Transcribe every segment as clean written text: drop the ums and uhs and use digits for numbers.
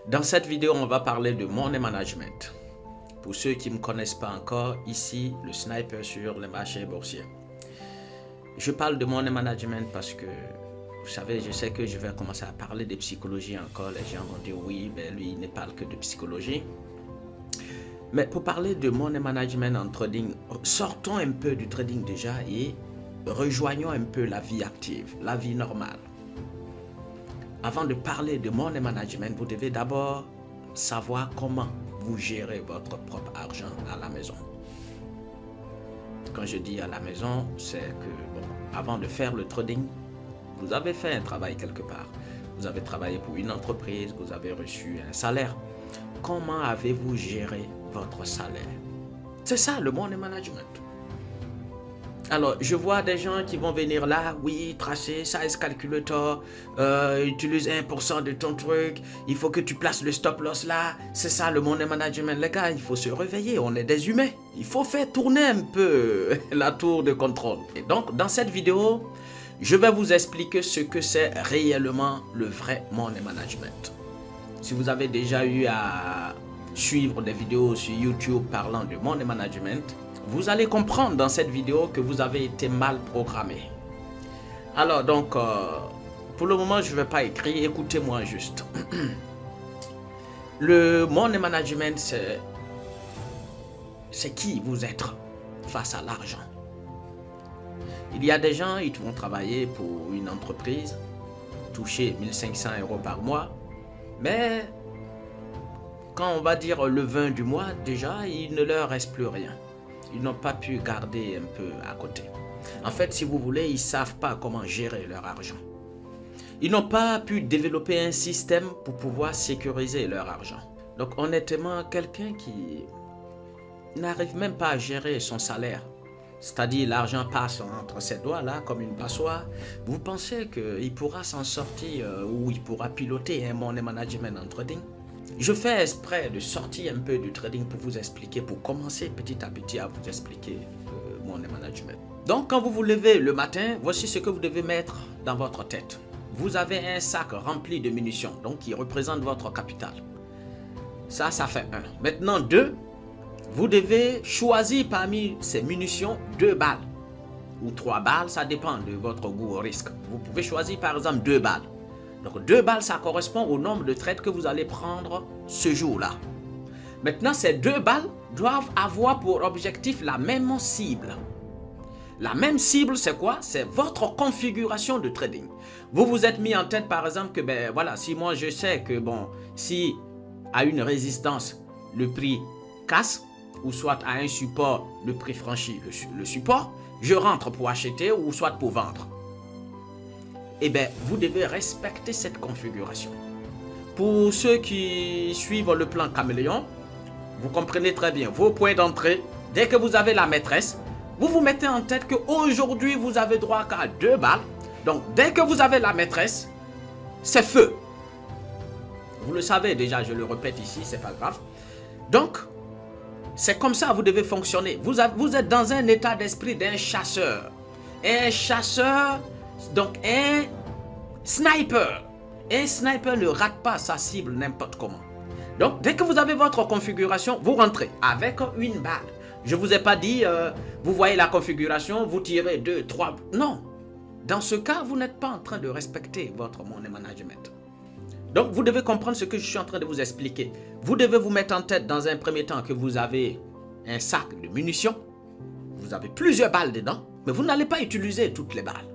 Dans cette vidéo, on va parler de money management. Pour ceux qui ne me connaissent pas encore, ici, le sniper sur les marchés boursiers. Je parle de money management parce que, vous savez, je sais que je vais commencer à parler de psychologie encore. Les gens vont dire oui, mais lui, il ne parle que de psychologie. Mais pour parler de money management en trading, sortons un peu du trading déjà et rejoignons un peu la vie active, la vie normale. Avant de parler de money management, vous devez d'abord savoir comment vous gérez votre propre argent à la maison. Quand je dis à la maison, c'est que avant de faire le trading, vous avez fait un travail quelque part. Vous avez travaillé pour une entreprise, vous avez reçu un salaire. Comment avez-vous géré votre salaire? C'est ça le money management. Alors, je vois des gens qui vont venir là, oui, tracer, size calculator, utilise 1% de ton truc, il faut que tu places le stop loss là, c'est ça le money management. Les gars, il faut se réveiller, on est des humains. Il faut faire tourner un peu la tour de contrôle. Et donc, dans cette vidéo, je vais vous expliquer ce que c'est réellement le vrai money management. Si vous avez déjà eu à suivre des vidéos sur YouTube parlant de money management, vous allez comprendre dans cette vidéo que vous avez été mal programmé. Alors donc, pour le moment, je ne vais pas écrire, écoutez-moi juste. Le money management, c'est qui vous êtes face à l'argent. Il y a des gens, ils vont travailler pour une entreprise, toucher 1500 € par mois, mais quand on va dire le 20 du mois, déjà, il ne leur reste plus rien. Ils n'ont pas pu garder un peu à côté. En fait, si vous voulez, ils ne savent pas comment gérer leur argent. Ils n'ont pas pu développer un système pour pouvoir sécuriser leur argent. Donc honnêtement, quelqu'un qui n'arrive même pas à gérer son salaire, c'est-à-dire l'argent passe entre ses doigts là comme une passoire, vous pensez qu'il pourra s'en sortir ou il pourra piloter un money management en trading? Je fais exprès de sortir un peu du trading pour vous expliquer, pour commencer petit à petit à vous expliquer mon management. Donc, quand vous vous levez le matin, voici ce que vous devez mettre dans votre tête. Vous avez un sac rempli de munitions, donc qui représente votre capital. Ça fait 1. Maintenant, 2, vous devez choisir parmi ces munitions 2 balles ou 3 balles, ça dépend de votre goût au risque. Vous pouvez choisir par exemple 2 balles. Donc 2 balles, ça correspond au nombre de trades que vous allez prendre ce jour-là. Maintenant, ces 2 balles doivent avoir pour objectif la même cible. La même cible, c'est quoi? C'est votre configuration de trading. Vous vous êtes mis en tête, par exemple, que si moi je sais que si à une résistance, le prix casse, ou soit à un support, le prix franchit le support, je rentre pour acheter ou soit pour vendre. Eh bien, vous devez respecter cette configuration. Pour ceux qui suivent le plan caméléon, vous comprenez très bien vos points d'entrée. Dès que vous avez la maîtresse, vous vous mettez en tête qu'aujourd'hui, vous avez droit qu'à 2 balles. Donc, dès que vous avez la maîtresse, c'est feu. Vous le savez déjà, je le répète ici, c'est pas grave. Donc, c'est comme ça que vous devez fonctionner. Vous êtes dans un état d'esprit d'un chasseur. Un chasseur... Donc un sniper ne rate pas sa cible n'importe comment. Donc dès que vous avez votre configuration, vous rentrez avec une balle. Je ne vous ai pas dit, vous voyez la configuration, vous tirez 2, 3. Non. Dans ce cas, vous n'êtes pas en train de respecter votre money management. Donc vous devez comprendre ce que je suis en train de vous expliquer. Vous devez vous mettre en tête dans un premier temps que vous avez un sac de munitions. Vous avez plusieurs balles dedans, mais vous n'allez pas utiliser toutes les balles.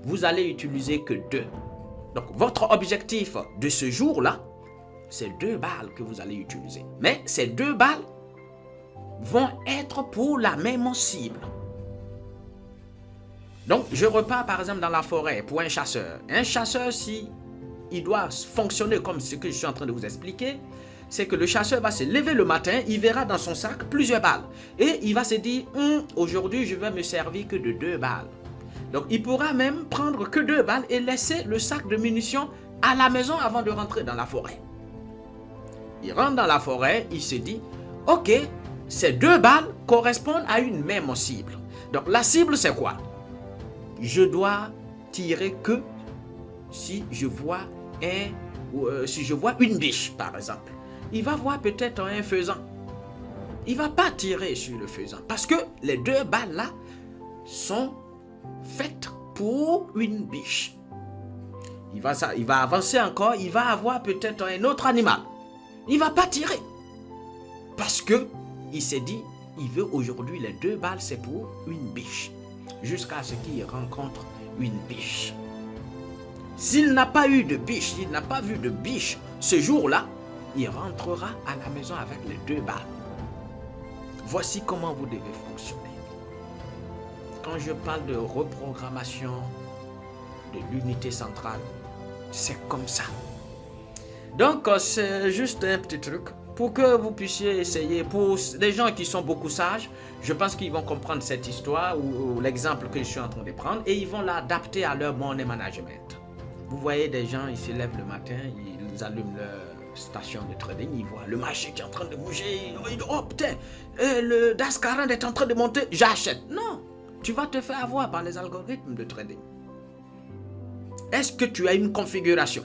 Vous allez utiliser que 2. Donc, votre objectif de ce jour-là, c'est 2 balles que vous allez utiliser. Mais ces 2 balles vont être pour la même cible. Donc, je repars par exemple dans la forêt pour un chasseur. Un chasseur, si il doit fonctionner comme ce que je suis en train de vous expliquer, c'est que le chasseur va se lever le matin, il verra dans son sac plusieurs balles. Et il va se dire, aujourd'hui, je vais me servir que de 2 balles. Donc, il pourra même prendre que 2 balles et laisser le sac de munitions à la maison avant de rentrer dans la forêt. Il rentre dans la forêt, il se dit, ok, ces 2 balles correspondent à une même cible. Donc, la cible, c'est quoi? Je dois tirer que si je vois un ou si je vois une biche, par exemple, il va voir peut-être un faisan. Il ne va pas tirer sur le faisan parce que les 2 balles là sont faites pour une biche. Il va avancer encore, il va avoir peut-être un autre animal. Il ne va pas tirer parce que il s'est dit, il veut aujourd'hui les 2 balles, c'est pour une biche. Jusqu'à ce qu'il rencontre une biche. S'il n'a pas eu de biche, s'il n'a pas vu de biche ce jour-là, il rentrera à la maison avec les 2 balles. Voici comment vous devez fonctionner. Quand je parle de reprogrammation de l'unité centrale, c'est comme ça. Donc, c'est juste un petit truc pour que vous puissiez essayer. Pour les gens qui sont beaucoup sages, je pense qu'ils vont comprendre cette histoire ou l'exemple que je suis en train de prendre et ils vont l'adapter à leur money management. Vous voyez des gens, ils se lèvent le matin, ils allument leur station de trading, ils voient le marché qui est en train de bouger. Oh putain, le DAS 40 est en train de monter, j'achète. Non, tu vas te faire avoir par les algorithmes de trading. Est-ce que tu as une configuration?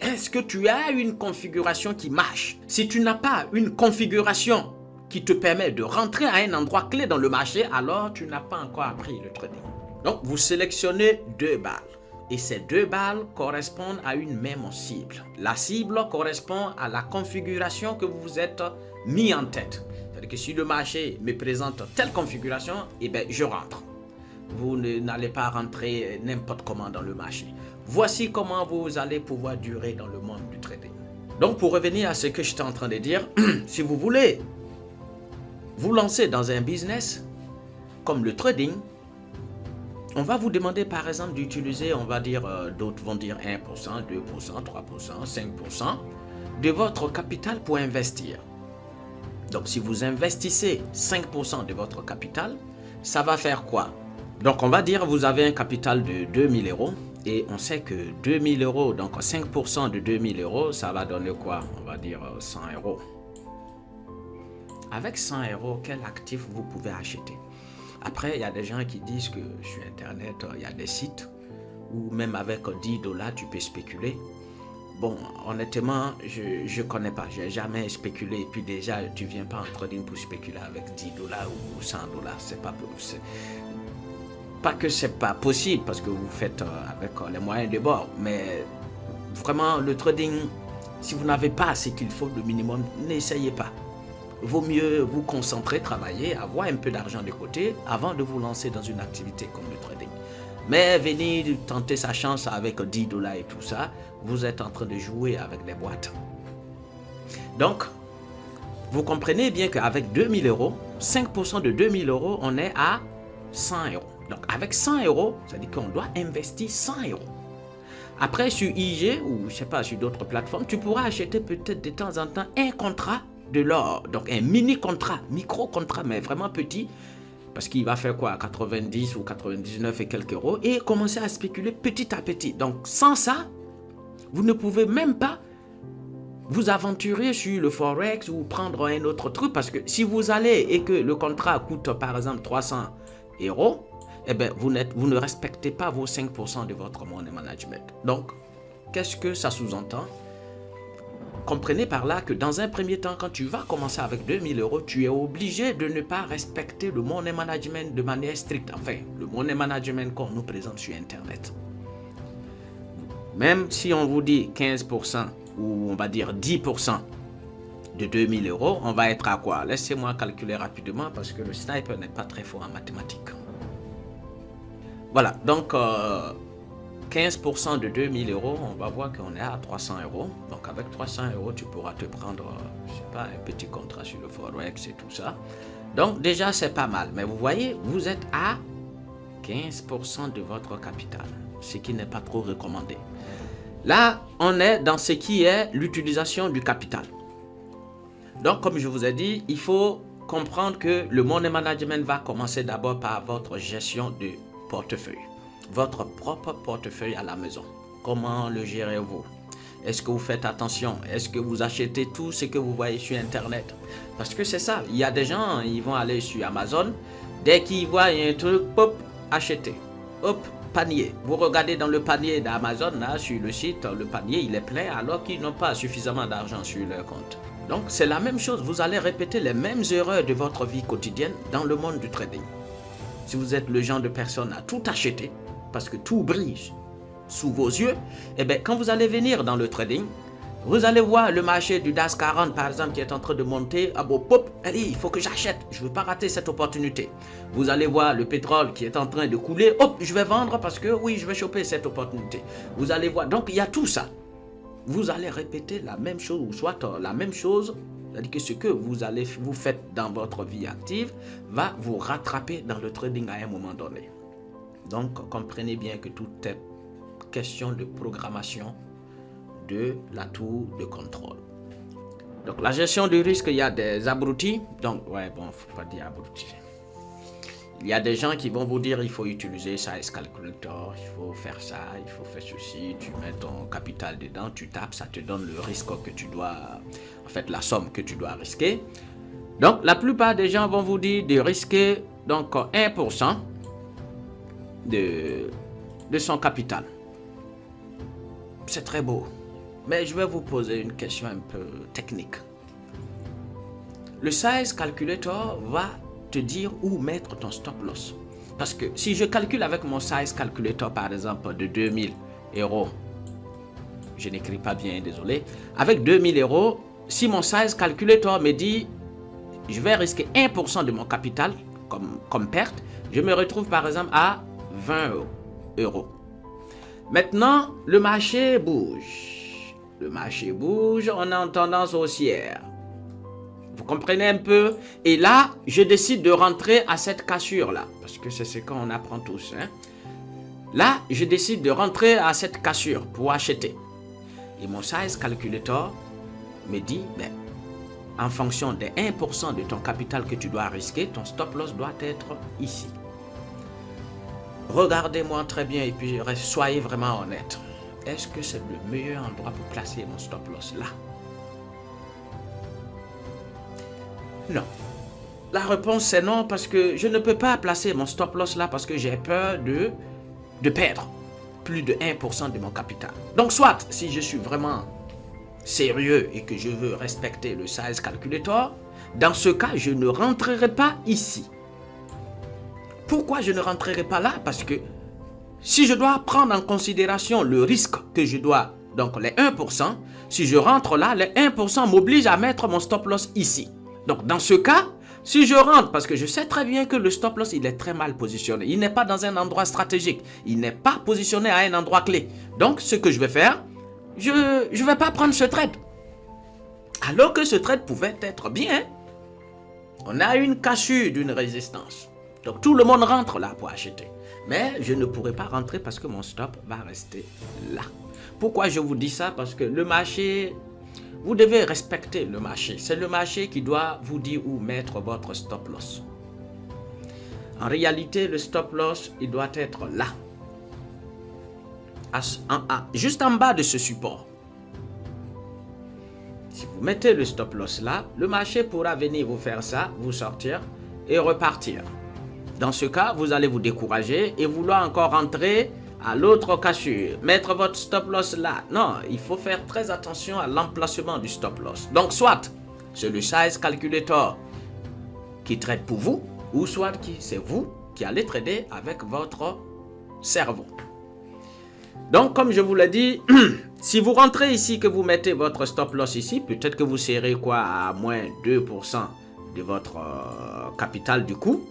Est-ce que tu as une configuration qui marche? Si tu n'as pas une configuration qui te permet de rentrer à un endroit clé dans le marché, alors tu n'as pas encore appris le trading. Donc, vous sélectionnez 2 balles. Et ces 2 balles correspondent à une même cible. La cible correspond à la configuration que vous vous êtes mis en tête. C'est-à-dire que si le marché me présente telle configuration, eh bien, je rentre. Vous n'allez pas rentrer n'importe comment dans le marché. Voici comment vous allez pouvoir durer dans le monde du trading. Donc, pour revenir à ce que j'étais en train de dire, si vous voulez vous lancer dans un business comme le trading, on va vous demander par exemple d'utiliser, on va dire, d'autres vont dire 1%, 2%, 3%, 5% de votre capital pour investir. Donc, si vous investissez 5% de votre capital, ça va faire quoi? Donc, on va dire vous avez un capital de 2000 euros et on sait que 2000 euros, donc 5% de 2000 euros, ça va donner quoi? On va dire 100 euros. Avec 100 euros, quel actif vous pouvez acheter? Après, il y a des gens qui disent que sur Internet, il y a des sites où même avec 10 $, tu peux spéculer. Bon, honnêtement, je ne connais pas. Je n'ai jamais spéculé. Et puis déjà, tu ne viens pas en trading pour spéculer avec 10 $ ou 100 $. C'est pas possible. Pas que c'est pas possible parce que vous faites avec les moyens de bord. Mais vraiment, le trading, si vous n'avez pas ce qu'il faut, le minimum, n'essayez pas. Vaut mieux vous concentrer, travailler, avoir un peu d'argent de côté avant de vous lancer dans une activité comme le trading. Mais venir tenter sa chance avec 10 $ et tout ça, vous êtes en train de jouer avec des boîtes. Donc, vous comprenez bien qu'avec 2000 euros, 5% de 2000 euros, on est à 100 euros. Donc, avec 100 euros, ça veut dire qu'on doit investir 100 euros. Après, sur IG ou je sais pas, sur d'autres plateformes, tu pourras acheter peut-être de temps en temps un contrat de l'or, donc un mini-contrat, micro-contrat, mais vraiment petit, parce qu'il va faire quoi, 90 ou 99 et quelques euros, et commencer à spéculer petit à petit. Donc, sans ça, vous ne pouvez même pas vous aventurer sur le Forex ou prendre un autre truc, parce que si vous allez et que le contrat coûte, par exemple, 300 euros, eh bien, vous ne respectez pas vos 5% de votre money management. Donc, qu'est-ce que ça sous-entend? Comprenez par là que dans un premier temps, quand tu vas commencer avec 2000 euros, tu es obligé de ne pas respecter le money management de manière stricte. Enfin, le money management qu'on nous présente sur Internet. Même si on vous dit 15% ou on va dire 10% de 2000 euros, on va être à quoi? Laissez-moi calculer rapidement parce que le sniper n'est pas très fort en mathématiques. Voilà, donc 15% de 2000 euros, on va voir qu'on est à 300 euros. Donc avec 300 euros, tu pourras te prendre, je sais pas, un petit contrat sur le Forex et tout ça. Donc déjà, c'est pas mal. Mais vous voyez, vous êtes à 15% de votre capital, ce qui n'est pas trop recommandé. Là, on est dans ce qui est l'utilisation du capital. Donc, comme je vous ai dit, il faut comprendre que le money management va commencer d'abord par votre gestion de portefeuille. Votre propre portefeuille à la maison. Comment le gérez-vous? Est-ce que vous faites attention? Est-ce que vous achetez tout ce que vous voyez sur Internet? Parce que c'est ça, il y a des gens, ils vont aller sur Amazon, dès qu'ils voient un truc, hop, acheter. Hop, panier. Vous regardez dans le panier d'Amazon, là, sur le site, le panier, il est plein alors qu'ils n'ont pas suffisamment d'argent sur leur compte. Donc, c'est la même chose. Vous allez répéter les mêmes erreurs de votre vie quotidienne dans le monde du trading. Si vous êtes le genre de personne à tout acheter, parce que tout brille sous vos yeux, eh bien, quand vous allez venir dans le trading, vous allez voir le marché du DAX 40, par exemple, qui est en train de monter. Ah bon, pop, allez, il faut que j'achète. Je ne veux pas rater cette opportunité. Vous allez voir le pétrole qui est en train de couler. Hop, je vais vendre parce que, oui, je vais choper cette opportunité. Vous allez voir. Donc, il y a tout ça. Vous allez répéter la même chose, ou soit la même chose. C'est-à-dire que ce que vous faites dans votre vie active va vous rattraper dans le trading à un moment donné. Donc, comprenez bien que tout est question de programmation de la tour de contrôle. Donc, la gestion du risque, il y a des abrutis. Donc, ouais, bon, faut pas dire abrutis. Il y a des gens qui vont vous dire il faut utiliser Size Calculator, il faut faire ça, il faut faire ceci, tu mets ton capital dedans, tu tapes, ça te donne le risque que tu dois, en fait la somme que tu dois risquer. Donc la plupart des gens vont vous dire de risquer donc 1% de son capital. C'est très beau, mais je vais vous poser une question un peu technique. Le Size Calculator va te dire où mettre ton stop loss. Parce que si je calcule avec mon Size Calculator, par exemple, de 2000 €, je n'écris pas bien, désolé, avec 2000 €, si mon Size Calculator me dit, je vais risquer 1% de mon capital comme perte, je me retrouve par exemple à 20 €. Maintenant, le marché bouge. Le marché bouge, on est en tendance haussière. Vous comprenez un peu? Et là, je décide de rentrer à cette cassure-là. Parce que c'est ce qu'on apprend tous. Hein? Là, je décide de rentrer à cette cassure pour acheter. Et mon Size Calculator me dit, ben, en fonction des 1% de ton capital que tu dois risquer, ton stop loss doit être ici. Regardez-moi très bien et puis soyez vraiment honnête. Est-ce que c'est le meilleur endroit pour placer mon stop loss là? Non. La réponse c'est non parce que je ne peux pas placer mon stop loss là parce que j'ai peur de perdre plus de 1% de mon capital. Donc soit si je suis vraiment sérieux et que je veux respecter le Size Calculator, dans ce cas je ne rentrerai pas ici. Pourquoi je ne rentrerai pas là? Parce que si je dois prendre en considération le risque que je dois, donc les 1%, si je rentre là, les 1% m'obligent à mettre mon stop loss ici. Donc, dans ce cas, si je rentre, parce que je sais très bien que le stop loss, il est très mal positionné. Il n'est pas dans un endroit stratégique. Il n'est pas positionné à un endroit clé. Donc, ce que je vais faire, je ne vais pas prendre ce trade. Alors que ce trade pouvait être bien. On a une cassure d'une résistance. Donc, tout le monde rentre là pour acheter. Mais je ne pourrai pas rentrer parce que mon stop va rester là. Pourquoi je vous dis ça? Parce que le marché... Vous devez respecter le marché. C'est le marché qui doit vous dire où mettre votre stop loss. En réalité, le stop loss, il doit être là. Juste en bas de ce support. Si vous mettez le stop loss là, le marché pourra venir vous faire ça, vous sortir et repartir. Dans ce cas, vous allez vous décourager et vouloir encore rentrer à l'autre cassure, mettre votre stop loss là. Non, il faut faire très attention à l'emplacement du stop loss. Donc, soit c'est le Size Calculator qui trade pour vous, ou soit c'est vous qui allez trader avec votre cerveau. Donc, comme je vous l'ai dit, si vous rentrez ici, que vous mettez votre stop loss ici, peut-être que vous serez quoi à moins 2% de votre capital du coup.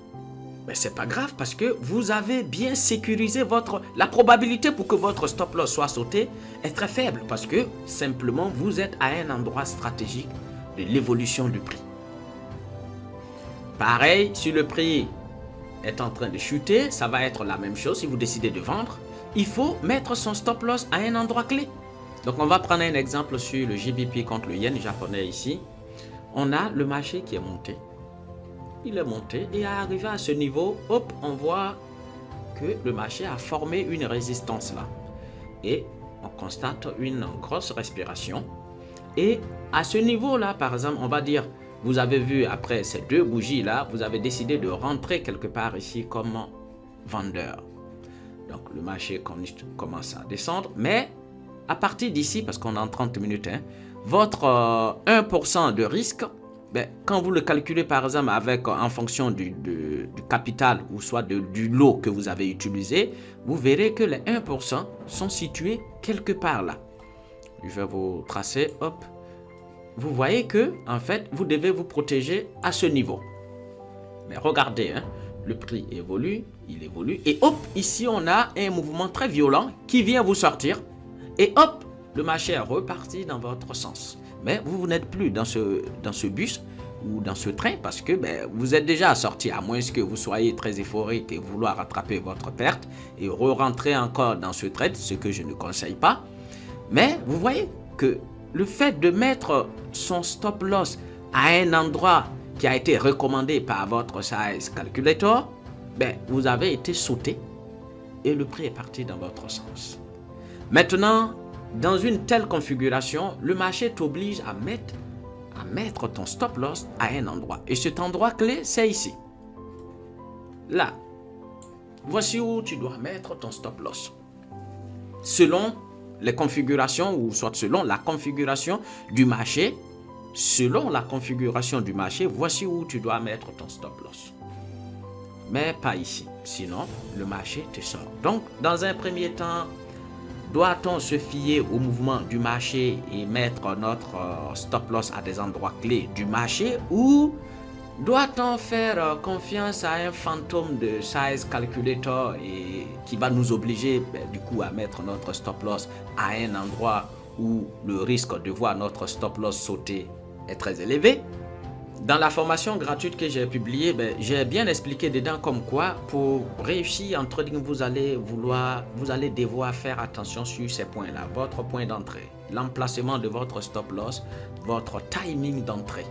Mais c'est pas grave parce que vous avez bien sécurisé la probabilité pour que votre stop loss soit sauté est très faible parce que simplement vous êtes à un endroit stratégique de l'évolution du prix. Pareil, si le prix est en train de chuter, ça va être la même chose. Si vous décidez de vendre, il faut mettre son stop loss à un endroit clé. Donc on va prendre un exemple sur le JBP contre le yen japonais ici. On a le marché qui est monté. Il est monté et arrivé à ce niveau, hop, on voit que le marché a formé une résistance là. Et on constate une grosse respiration. Et à ce niveau-là, par exemple, on va dire, vous avez vu après ces deux bougies là, vous avez décidé de rentrer quelque part ici comme vendeur. Donc le marché commence à descendre, mais à partir d'ici, parce qu'on est en 30 minutes, votre 1% de risque, quand vous le calculez par exemple en fonction du capital ou soit du lot que vous avez utilisé, vous verrez que les 1% sont situés quelque part là. Je vais vous tracer, hop. Vous voyez que en fait, vous devez vous protéger à ce niveau. Mais regardez, le prix évolue, il évolue, et hop, ici on a un mouvement très violent qui vient vous sortir, et hop, le marché est reparti dans votre sens. Mais vous n'êtes plus dans ce bus ou dans ce train parce que vous êtes déjà sorti, à moins que vous soyez très euphorique et vouloir rattraper votre perte et re-rentrer encore dans ce trade, ce que je ne conseille pas. Mais vous voyez que le fait de mettre son stop loss à un endroit qui a été recommandé par votre size calculator, vous avez été sauté et le prix est parti dans votre sens. Maintenant, dans une telle configuration, le marché t'oblige à mettre ton stop loss à un endroit. Et cet endroit clé, c'est ici. Là. Voici où tu dois mettre ton stop loss. Selon les configurations ou soit selon la configuration du marché, voici où tu dois mettre ton stop loss. Mais pas ici. Sinon, le marché te sort. Donc, dans un premier temps, doit-on se fier au mouvement du marché et mettre notre stop loss à des endroits clés du marché, ou doit-on faire confiance à un fantôme de size calculator et qui va nous obliger du coup à mettre notre stop loss à un endroit où le risque de voir notre stop loss sauter est très élevé? Dans la formation gratuite que j'ai publiée, j'ai bien expliqué dedans comme quoi pour réussir en trading, vous allez devoir faire attention sur ces points-là. Votre point d'entrée, l'emplacement de votre stop loss, votre timing d'entrée.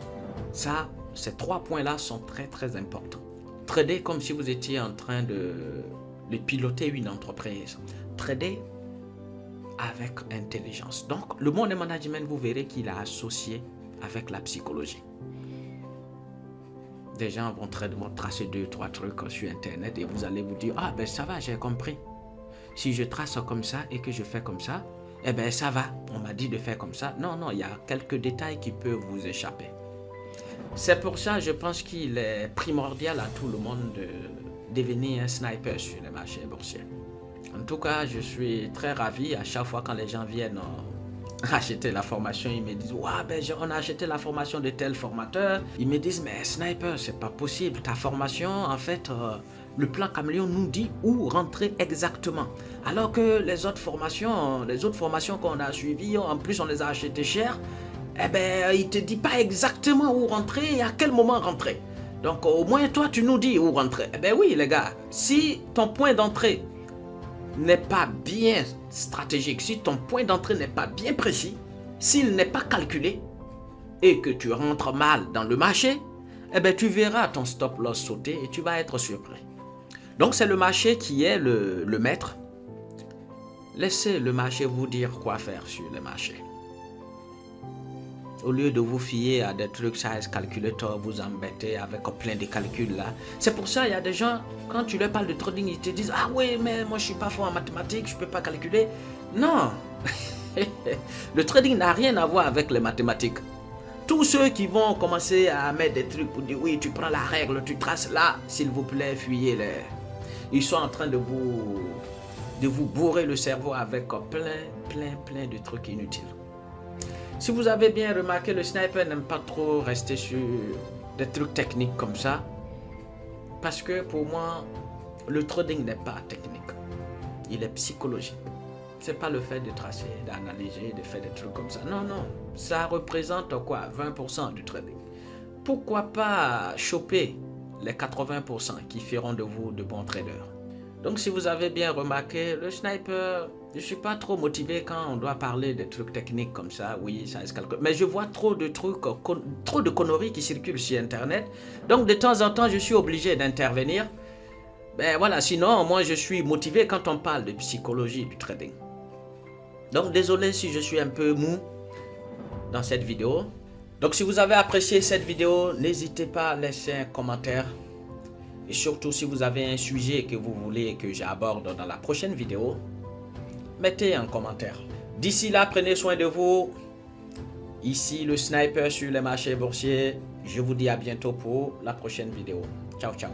Ça, ces 3 points-là sont très très importants. Trader comme si vous étiez en train de piloter une entreprise. Trader avec intelligence. Donc, le money management, vous verrez qu'il est associé avec la psychologie. Des gens vont tracer 2-3 trucs sur internet et vous allez vous dire, ça va, j'ai compris. Si je trace comme ça et que je fais comme ça, ça va, on m'a dit de faire comme ça. Non, il y a quelques détails qui peuvent vous échapper. C'est pour ça, je pense qu'il est primordial à tout le monde de devenir un sniper sur les marchés boursiers. En tout cas, je suis très ravi à chaque fois quand les gens viennent acheter la formation, ils me disent on a acheté la formation de tel formateur. Ils me disent mais sniper, c'est pas possible, ta formation en fait le plan caméléon nous dit où rentrer exactement, alors que les autres formations qu'on a suivies, en plus on les a achetées cher, il te dit pas exactement où rentrer et à quel moment rentrer. Donc au moins toi tu nous dis où rentrer. Oui les gars, si ton point d'entrée n'est pas bien stratégique, si ton point d'entrée n'est pas bien précis, s'il n'est pas calculé et que tu rentres mal dans le marché, tu verras ton stop loss sauter et tu vas être surpris. Donc c'est le marché qui est le maître. Laissez le marché vous dire quoi faire sur le marché. Au lieu de vous fier à des trucs size calculator, vous embêtez avec plein de calculs là. C'est pour ça il y a des gens, quand tu leur parles de trading, ils te disent oui mais moi je suis pas fort en mathématiques, je peux pas calculer. Non. Le trading n'a rien à voir avec les mathématiques. Tous ceux qui vont commencer à mettre des trucs pour dire oui tu prends la règle, tu traces là, s'il vous plaît fuyez-les. Ils sont en train de vous bourrer le cerveau avec plein de trucs inutiles. Si vous avez bien remarqué, le sniper n'aime pas trop rester sur des trucs techniques comme ça. Parce que pour moi, le trading n'est pas technique. Il est psychologique. C'est pas le fait de tracer, d'analyser, de faire des trucs comme ça. Non. Ça représente quoi? 20% du trading. Pourquoi pas choper les 80% qui feront de vous de bons traders? Donc si vous avez bien remarqué, le sniper, je ne suis pas trop motivé quand on doit parler de trucs techniques comme ça. Oui, ça se calcule. Mais je vois trop de trucs, trop de conneries qui circulent sur Internet. Donc de temps en temps, je suis obligé d'intervenir. Voilà, sinon, moi je suis motivé quand on parle de psychologie du trading. Donc désolé si je suis un peu mou dans cette vidéo. Donc si vous avez apprécié cette vidéo, n'hésitez pas à laisser un commentaire. Et surtout, si vous avez un sujet que vous voulez que j'aborde dans la prochaine vidéo, mettez un commentaire. D'ici là, prenez soin de vous. Ici, le sniper sur les marchés boursiers. Je vous dis à bientôt pour la prochaine vidéo. Ciao, ciao.